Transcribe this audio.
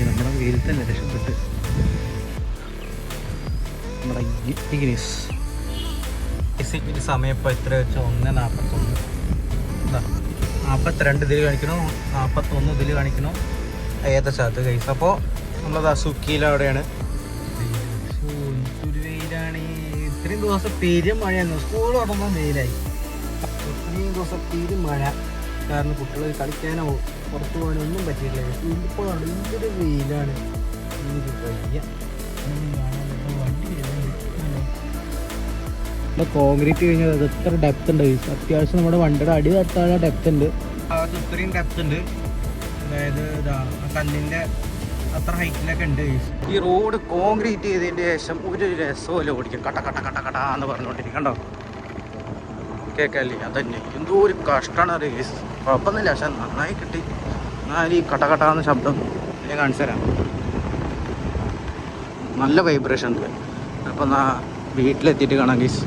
നമ്മുടെ വെയിൽ തന്നെ രക്ഷപ്പെട്ട് നമ്മുടെ ഇഗ്നിസ് സമയം ഇപ്പോൾ എത്ര വെച്ചാൽ 1:41 42 ഇതിൽ കാണിക്കണോ 41 ഇതിൽ കാണിക്കണോ ഏകദേശത്ത് കൈസ്. അപ്പോൾ നമ്മളത് സുക്കിയിലവിടെയാണ്. ഒരു വെയിലാണ്. ഇത്രയും ദിവസം പെരും മഴയായിരുന്നു. സ്കൂൾ തുറന്നാൽ വെയിലായി. ഇത്രയും ദിവസം പെരും മഴ കാരണം കുട്ടികൾ കളിക്കാനോ പുറത്തു പോകാനോ ഒന്നും പറ്റിയിട്ടില്ല. ഇപ്പോഴാണ് എന്തൊരു വെയിലാണ്. കോൺക്രീറ്റ് കഴിഞ്ഞാൽ അത് എത്ര ഡെപ്ത് ഉണ്ട്. അത്യാവശ്യം നമ്മുടെ വണ്ടിയുടെ അടി തട്ടാനുള്ള ഡെപ്ത് ഉണ്ട്. അത് ഇത്രയും ഡെപ്ത് ഉണ്ട്. അതായത് കല്ലിൻ്റെ അത്ര ഹൈറ്റിലൊക്കെ ഉണ്ട്. ഈ റോഡ് കോൺക്രീറ്റ് ചെയ്തതിൻ്റെ ശേഷം ഒരു രസമല്ല ഓടിക്കും. കട്ട കട്ട കട്ട കട്ട എന്ന് പറഞ്ഞുകൊണ്ടിരിക്കണ്ടോ കേൾക്കല്ലേ. അതന്നെ എന്തോ ഒരു കഷ്ടമാണ് റേസ്. കുഴപ്പമൊന്നുമില്ല, പക്ഷെ നന്നായി കിട്ടി. എന്നാൽ ഈ കട്ട കട്ടാന്ന് ശബ്ദം ഞാൻ കാണിച്ചു തരാം. നല്ല വൈബ്രേഷൻ ഉണ്ട്. അപ്പം വീട്ടിലെത്തിയിട്ട് കാണാം ഗീസ്.